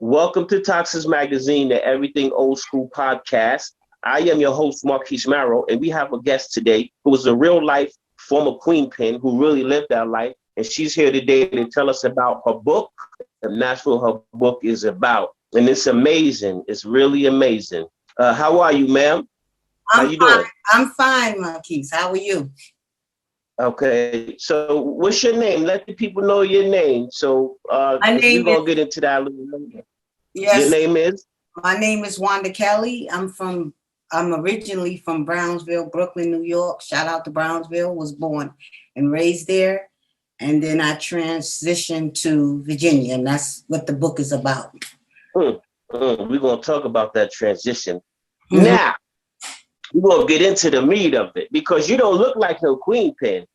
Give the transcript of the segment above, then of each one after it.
Welcome to Toxins Magazine, the Everything Old School podcast. I am your host, Marquise Marrow, and we have a guest today who is a real life former queen pin who really lived that life. And she's here today to tell us about her book, and that's what her book is about. And it's amazing. It's really amazing. How are you, ma'am? How you doing? I'm fine, Marquise. How are you? Okay, so what's your name? Let the people know your name. So we're gonna get into that a little later. Yes. Your name is? My name is Wanda Kelly. I'm originally from Brownsville, Brooklyn, New York. Shout out to Brownsville. Was born and raised there, and then I transitioned to Virginia, and that's what the book is about. We're gonna talk about that transition. Mm-hmm. Now we're gonna get into the meat of it because you don't look like no queen pin.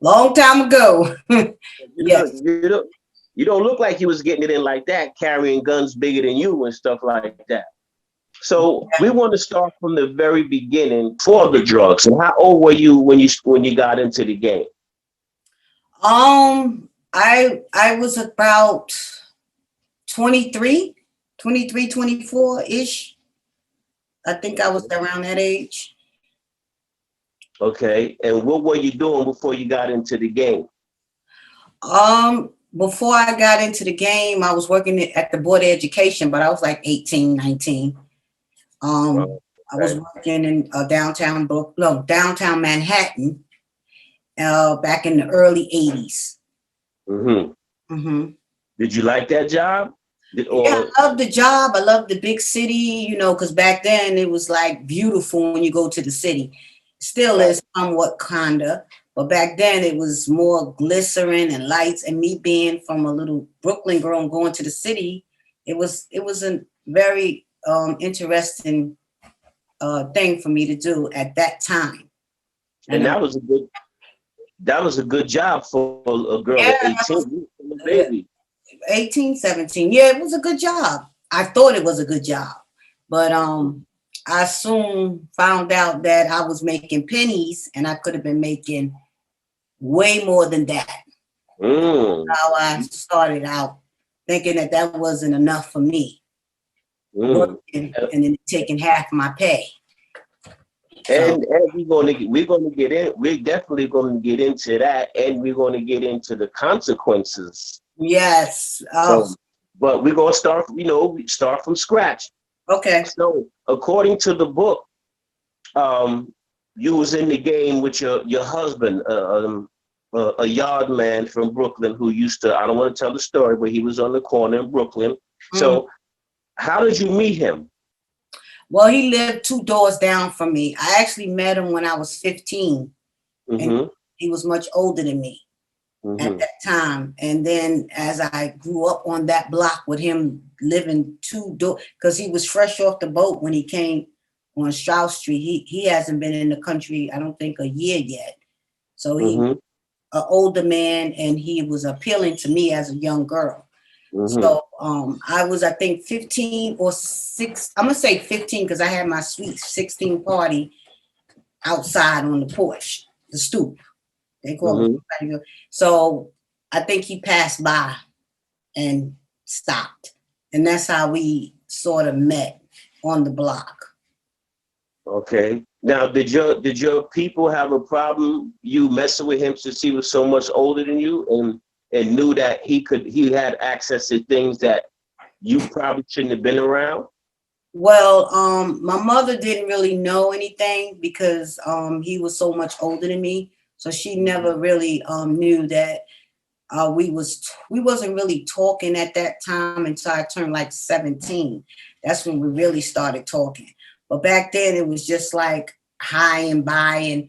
Long time ago. Yes. You don't look like you was getting it in like that, carrying guns bigger than you and stuff like that. So we want to start from the very beginning for the drugs. And how old were you when you got into the game? I was about 23, 24-ish. I think I was around that age. Okay. And what were you doing before you got into the game? Before I got into the game, I was working at the Board of Education, but I was like 18, 19. I was working in downtown Manhattan back in the early 80s. Mm-hmm. Mm-hmm. Did you like that job? Yeah, I loved the job. I loved the big city, because back then it was like beautiful when you go to the city. Still is somewhat kinda, but back then it was more glycerin and lights. And me being from a little Brooklyn girl and going to the city, it was a very interesting thing for me to do at that time. And that was a good job for a girl at 18, baby. 18, 17. Yeah, it was a good job. I thought it was a good job, but I soon found out that I was making pennies and I could have been making way more than that. How I started out thinking that wasn't enough for me. Working and then taking half my pay. And we're definitely going to get into that, and we're going to get into the consequences. Yes. But we're going to start from scratch. Okay. So according to the book, you was in the game with your husband, a yard man from Brooklyn who used to, I don't want to tell the story, but he was on the corner in Brooklyn. Mm-hmm. So how did you meet him? Well, he lived 2 doors down from me. I actually met him when I was 15. Mm-hmm. And he was much older than me at that time. And then as I grew up on that block with him living 2 doors, because he was fresh off the boat when he came on Strauss Street. He hasn't been in the country, I don't think, a year yet. So he was an older man, and he was appealing to me as a young girl. Mm-hmm. So I was, I think, 15 or 6. I'm going to say 15 because I had my sweet 16 party outside on the porch, the stoop. They call it. So I think he passed by and stopped. And that's how we sort of met on the block. Okay. Now, did your people have a problem you messing with him since he was so much older than you and knew that he had access to things that you probably shouldn't have been around? Well, my mother didn't really know anything because he was so much older than me. So she never really knew that we wasn't really talking at that time until I turned like 17. That's when we really started talking. But back then it was just like hi and bye, and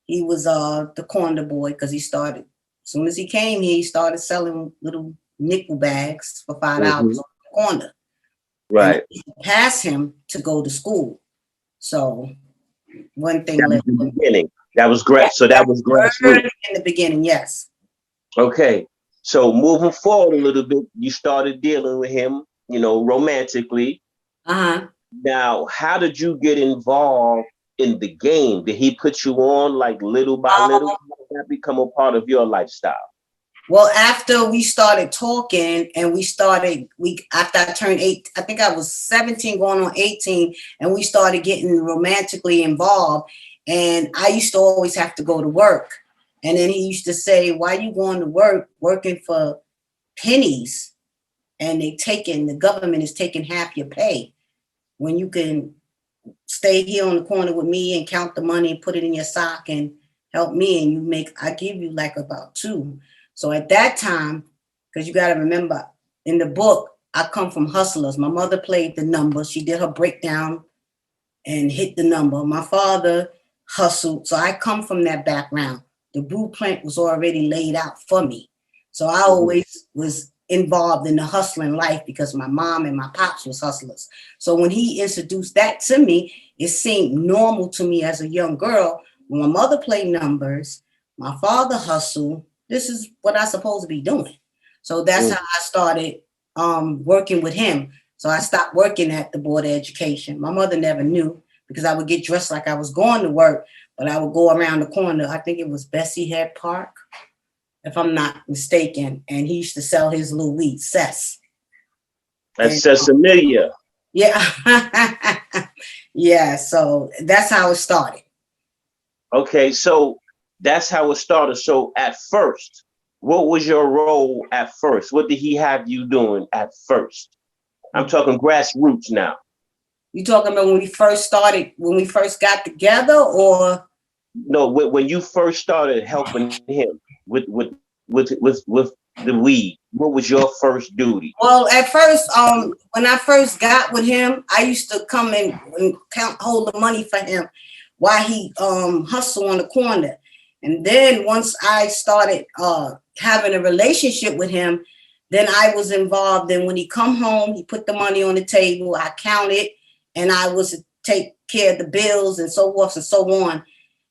he was the corner boy because he started, as soon as he came here, he started selling little nickel bags for $5 on the corner. Right. Pass him to go to school. So one thing led to the beginning. That was great. So that was great in the beginning, yes. Okay. So moving forward a little bit, you started dealing with him, romantically. Uh-huh. Now, how did you get involved in the game? Did he put you on like little by little? How did that become a part of your lifestyle? Well, after we started talking and after I turned 8, I think I was 17 going on 18, and we started getting romantically involved. And I used to always have to go to work. And then he used to say, why you going to work, working for pennies? And the government is taking half your pay when you can stay here on the corner with me and count the money and put it in your sock and help me. And I give you like about 2. So at that time, because you got to remember, in the book, I come from hustlers. My mother played the number. She did her breakdown and hit the number. My father hustled. So I come from that background. The blueprint was already laid out for me. So I always was involved in the hustling life because my mom and my pops was hustlers. So when he introduced that to me, it seemed normal to me as a young girl. When my mother played numbers, my father hustled. This is what I'm supposed to be doing. So that's how I started working with him. So I stopped working at the Board of Education. My mother never knew because I would get dressed like I was going to work, but I would go around the corner. I think it was Bessie Head Park, if I'm not mistaken. And he used to sell his little weed, cess. That's Sesamilia. Yeah. Yeah. So that's how it started. Okay, so that's how it started. So at first, what was your role at first? What did he have you doing at first? I'm talking grassroots now. You talking about when we first got together, or? No, when you first started helping him with the weed, what was your first duty? Well, at first, when I first got with him, I used to come and hold the money for him while he hustled on the corner. And then once I started having a relationship with him, then I was involved. And when he come home, he put the money on the table, I counted, and I was take care of the bills and so forth and so on.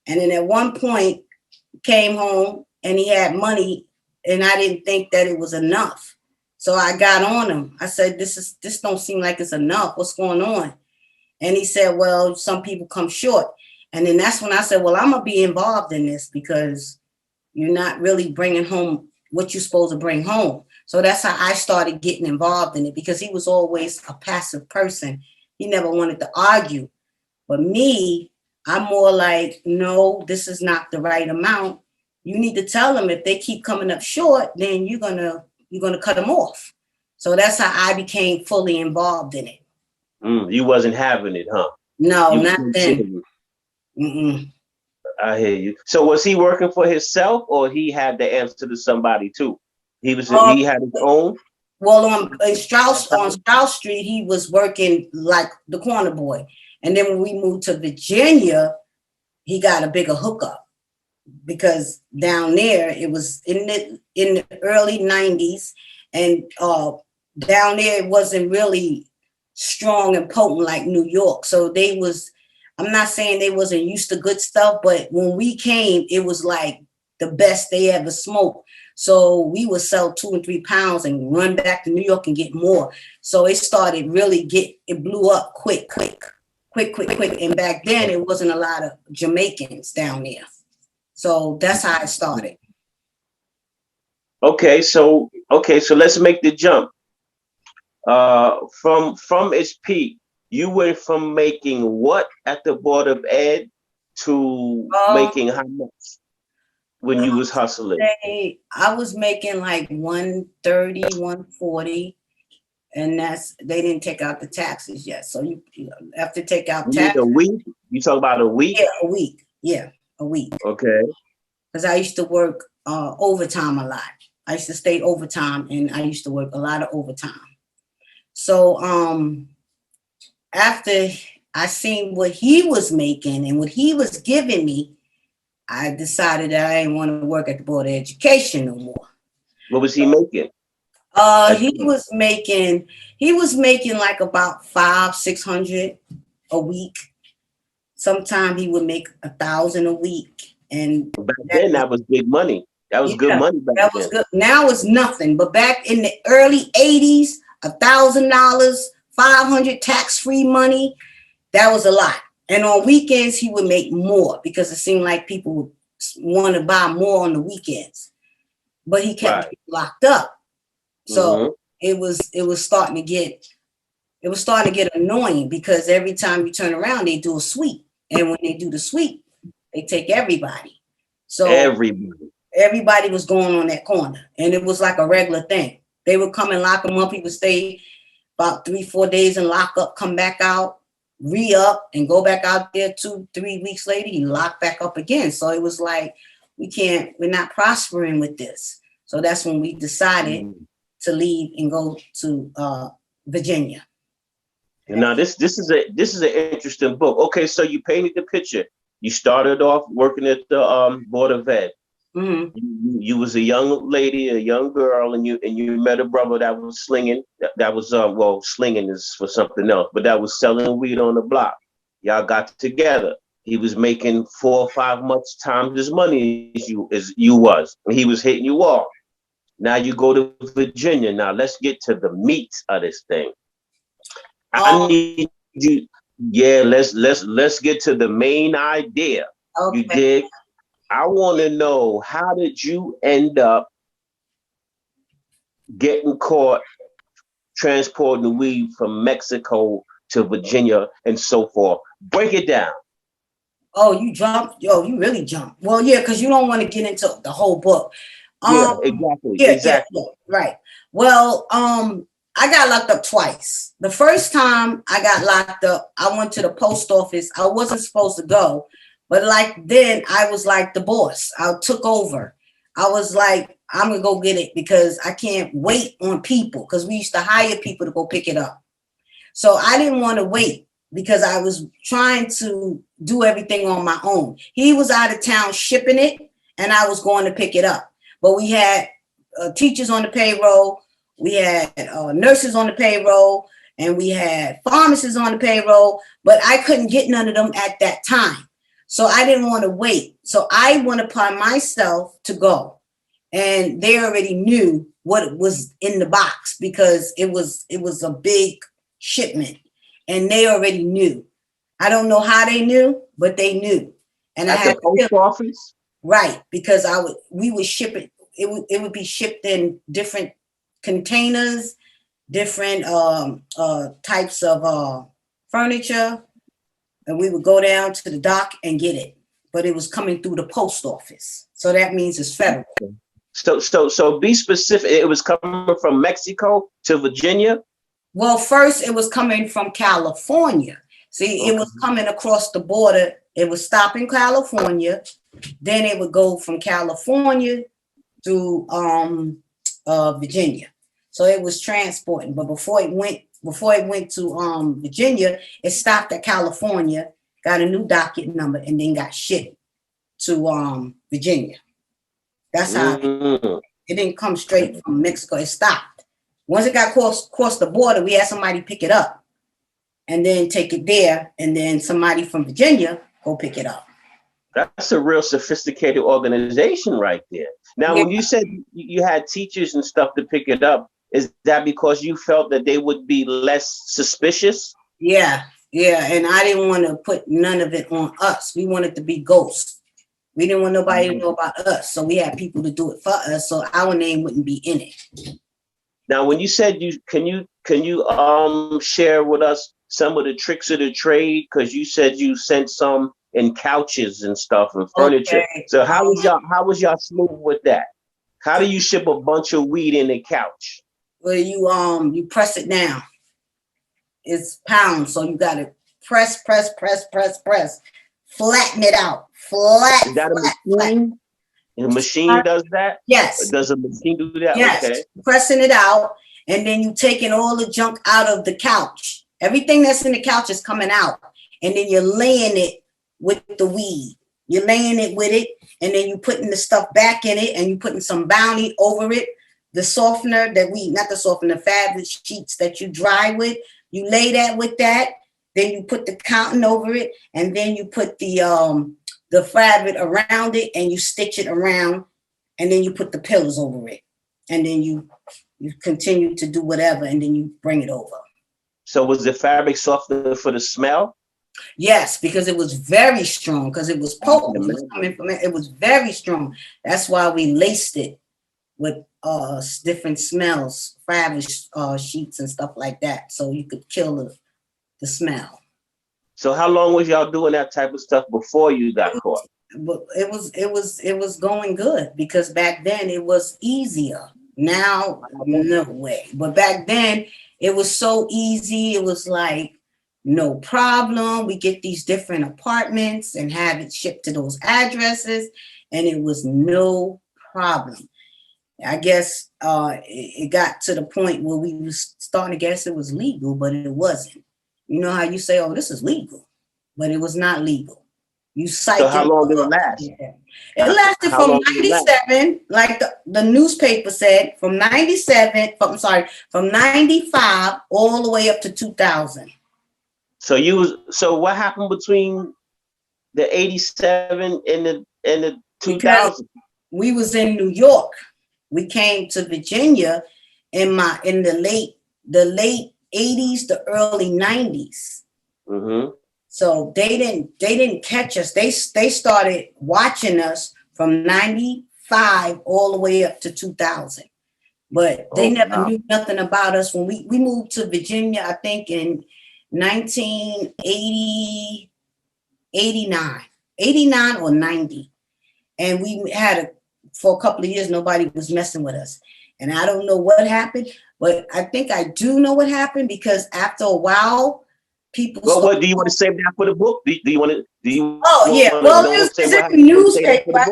And then at one point, he came home and he had money, and I didn't think that it was enough. So I got on him. I said, this don't seem like it's enough. What's going on? And he said, well, some people come short. And then that's when I said, well, I'm going to be involved in this because you're not really bringing home what you're supposed to bring home. So that's how I started getting involved in it, because he was always a passive person. He never wanted to argue. But me, I'm more like, no, this is not the right amount. You need to tell them if they keep coming up short, then you're gonna cut them off. So that's how I became fully involved in it. You wasn't having it, huh? No, not then. I hear you. So was he working for himself, or he had to answer to somebody too? He had his own. Well, on Strauss Street, he was working like the corner boy. And then when we moved to Virginia, he got a bigger hookup, because down there it was in the early 90s, and down there it wasn't really strong and potent like New York. So I'm not saying they wasn't used to good stuff, but when we came, it was like the best they ever smoked. So we would sell 2 and 3 pounds and run back to New York and get more. So it started it blew up quick. And back then it wasn't a lot of Jamaicans down there. So that's how it started. Okay, so let's make the jump. From its peak, you went from making what at the Board of Ed to making how much when you was hustling? I was making like 130, 140, and they didn't take out the taxes yet. So you have to take out taxes. A week? You talk about a week? Yeah, a week. Yeah, a week. Okay. Because I used to work overtime a lot. I used to stay overtime, and I used to work a lot of overtime. So after I seen what he was making and what he was giving me, I decided that I didn't want to work at the Board of Education no more. What was he making? He was making like about $500-600 a week. Sometimes he would make 1,000 a week. And back then that was big money. That was good money back then. That was good. Now it's nothing. But back in the early 80s, $1,000, 500 tax-free money, that was a lot. And on weekends, he would make more because it seemed like people would want to buy more on the weekends. but he kept getting locked up. So it was starting to get annoying because every time you turn around, they do a sweep. And when they do the sweep, they take everybody. So everybody was going on that corner. And it was like a regular thing. They would come and lock him up. He would stay about 3-4 days and lock up, come back out, re-up, and go back out there 2-3 weeks later, he locked back up again. So it was like, we're not prospering with this. So that's when we decided to leave and go to Virginia. Now this is an interesting book. Okay, so you painted the picture. You started off working at the Board of Ed. You was a young lady, a young girl, and you met a brother that was slinging. That was slinging is for something else, but that was selling weed on the block. Y'all got together. He was making 4 or 5 months times as money as you was. And he was hitting you off. Now you go to Virginia. Now let's get to the meat of this thing. I need you. Yeah, let's get to the main idea. Okay. You dig? I want to know, how did you end up getting caught transporting the weed from Mexico to Virginia and so forth? Break it down. Oh, you jumped. Yo, you really jumped. Well, yeah, because you don't want to get into the whole book. Yeah, exactly. Yeah, right. Well, I got locked up twice. The first time I got locked up, I went to the post office. I wasn't supposed to go, but like then I was like the boss. I took over. I was like, I'm gonna go get it because I can't wait on people, because we used to hire people to go pick it up. So I didn't want to wait because I was trying to do everything on my own. He was out of town shipping it and I was going to pick it up. But we had teachers on the payroll. We had nurses on the payroll, and we had pharmacists on the payroll, but I couldn't get none of them at that time. So I didn't want to wait. So I went upon myself to go, and they already knew what was in the box because it was a big shipment, and they already knew. I don't know how they knew, but they knew. And at I had the post office, right? Because we would ship it. It would be shipped in different containers, different types of furniture, and we would go down to the dock and get it. But it was coming through the post office, so that means it's federal. So be specific. It was coming from Mexico to Virginia. Well, first it was coming from California. See, It was coming across the border. It would stop in California, then it would go from California to Virginia. So it was transporting, but before it went to Virginia, it stopped at California, got a new docket number, and then got shipped to Virginia. That's how it didn't come straight from Mexico. It stopped. Once it got across the border, we had somebody pick it up and then take it there, and then somebody from Virginia go pick it up. That's a real sophisticated organization right there. Now, when you said you had teachers and stuff to pick it up, is that because you felt that they would be less suspicious? Yeah. And I didn't want to put none of it on us. We wanted to be ghosts. We didn't want nobody to know about us. So we had people to do it for us, so our name wouldn't be in it. Now, when you said can you share with us some of the tricks of the trade? Because you said you sent some in couches and stuff and furniture. Okay. So how was y'all smooth with that? How do you ship a bunch of weed in a couch? Well, you press it down. It's pounds, so you got to press, flatten it out. Is that a machine? The machine does that? Yes. Does a machine do that? Yes. Okay. Pressing it out, and then you taking all the junk out of the couch. Everything that's in the couch is coming out, and then you're laying it with the weed. You're laying it with it, and then you putting the stuff back in it, and you putting some Bounty over it. The softener fabric sheets that you dry with, you lay that with that. Then you put the cotton over it, and then you put the fabric around it, and you stitch it around, and then you put the pillows over it, and then you continue to do whatever, and then you bring it over. So was the fabric softer for the smell? Yes, because it was very strong, because it was potent. It was very strong. That's why we laced it with different smells, fabric sheets and stuff like that, so you could kill the smell. So how long was y'all doing that type of stuff before you got caught? But it was going good, because back then it was easier. Now, no way. But back then it was so easy. It was like no problem. We get these different apartments and have it shipped to those addresses, and it was no problem. I guess it got to the point where we was starting to guess it was legal, but it wasn't. You know how you say, "Oh, this is legal," but it was not legal. You cite So how long did it last? It lasted from 97, like the newspaper said, from 95 all the way up to 2000. So what happened between the 87 and the 2000? We was in New York. We came to Virginia in the late 80s, the early 90s. Mm-hmm. So they didn't catch us. They started watching us from 95 all the way up to 2000. But they never knew nothing about us. When we moved to Virginia, I think in 1980, 89 or 90. And we had for a couple of years, nobody was messing with us. And I don't know what happened, but I think I do know what happened, because after a while, people. Well, what do you want to save that for the book? Do you want to? Do you? Oh yeah. Well, it's in the newspaper.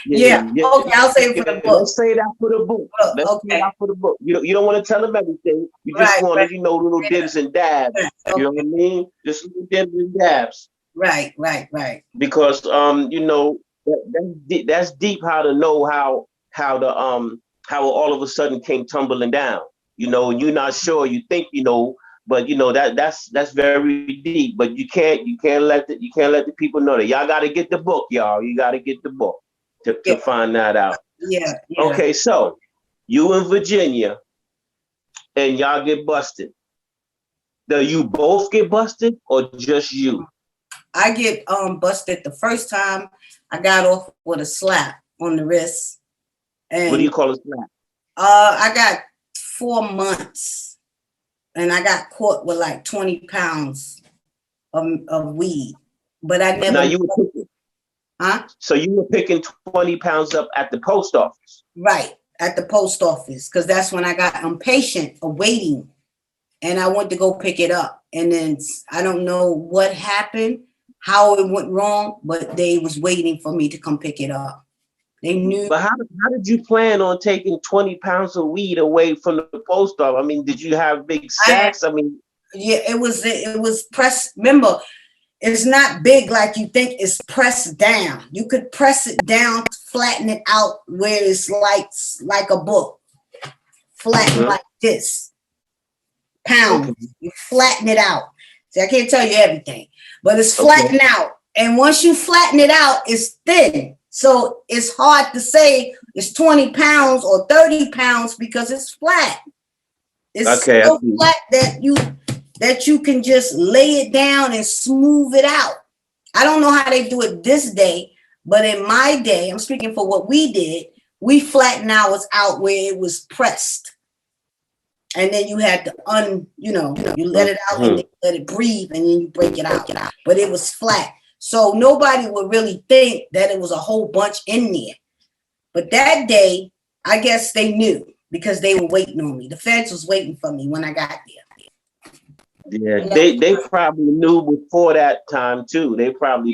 Yeah. Okay, I'll save it for the book. Let's say that for the book. Let's say that for the book. You don't want to tell them everything. You just want to, little dibs and dabs. You know what I mean? Just little dibs and dabs. Right. Because that's deep. How to know how all of a sudden came tumbling down. And you're not sure. You think but that's very deep. But you can't let the people know that. Y'all got to get the book, y'all. You got to get the book to find that out. Yeah. Okay, so you in Virginia, and y'all get busted. Do you both get busted, or just you? I get busted the first time. I got off with a slap on the wrist. And what do you call a slap? I got 4 months, and I got caught with like 20 pounds of weed. But I never. Now you were picking. Huh? So you were picking 20 pounds up at the post office. Right, at the post office, because that's when I got impatient of waiting, and I went to go pick it up. And then I don't know what happened, how it went wrong, but they was waiting for me to come pick it up. They knew. But how did you plan on taking 20 pounds of weed away from the post office? I mean, did you have big sacks? Yeah, it was pressed. Remember, it's not big like you think. It's pressed down. You could press it down, flatten it out where it's like a book, flatten like this. Pounds. Okay. You flatten it out. See, I can't tell you everything, but it's flattened out. And once you flatten it out, it's thin. So it's hard to say it's 20 pounds or 30 pounds because it's flat. It's so flat that you can just lay it down and smooth it out. I don't know how they do it this day, but in my day, I'm speaking for what we did, we flattened ours out where it was pressed. And then you had to you let it out and then let it breathe, and then you break it out. But it was flat. So nobody would really think that it was a whole bunch in there. But that day, I guess they knew, because they were waiting on me. The feds was waiting for me when I got there. Yeah, they probably knew before that time too. They probably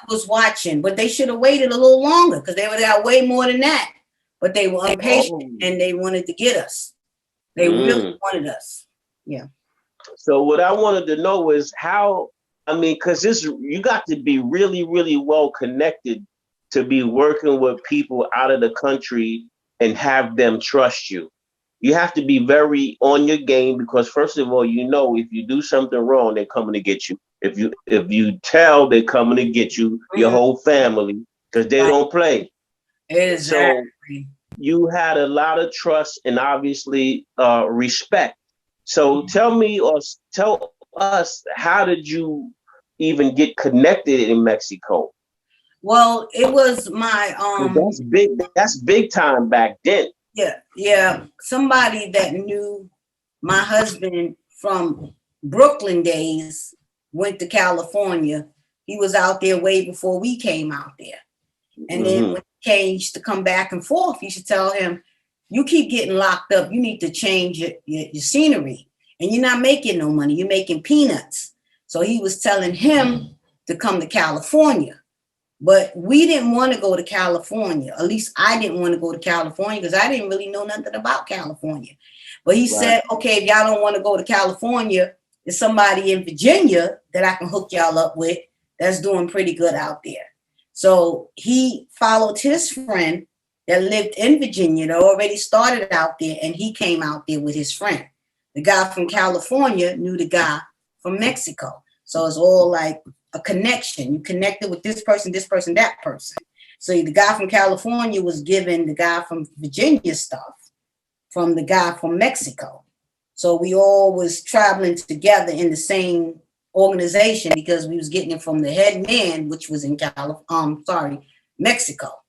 was watching, but they should have waited a little longer, because they would have got way more than that. But they were impatient and they wanted to get us. They really wanted us. Yeah. So what I wanted to know is how. I mean, because you got to be really, really well connected to be working with people out of the country and have them trust you. You have to be very on your game, because first of all, if you do something wrong, they're coming to get you. If you tell, they're coming to get you, your whole family, because they don't play. Exactly. So you had a lot of trust and obviously respect. So tell us, how did you even get connected in Mexico? Well, it was my That's big time back then. Yeah. Somebody that knew my husband from Brooklyn days went to California. He was out there way before we came out there. And then when he came, he used to come back and forth. You should tell him, you keep getting locked up. You need to change your scenery. And you're not making no money. You're making peanuts. So he was telling him to come to California. But we didn't want to go to California. At least I didn't want to go to California because I didn't really know nothing about California. But he said, okay, if y'all don't want to go to California, there's somebody in Virginia that I can hook y'all up with that's doing pretty good out there. So he followed his friend that lived in Virginia that already started out there, and he came out there with his friend. The guy from California knew the guy from Mexico. So it's all like a connection. You connected with this person, that person. So the guy from California was giving the guy from Virginia stuff from the guy from Mexico. So we all was traveling together in the same organization because we was getting it from the head man, which was in Mexico.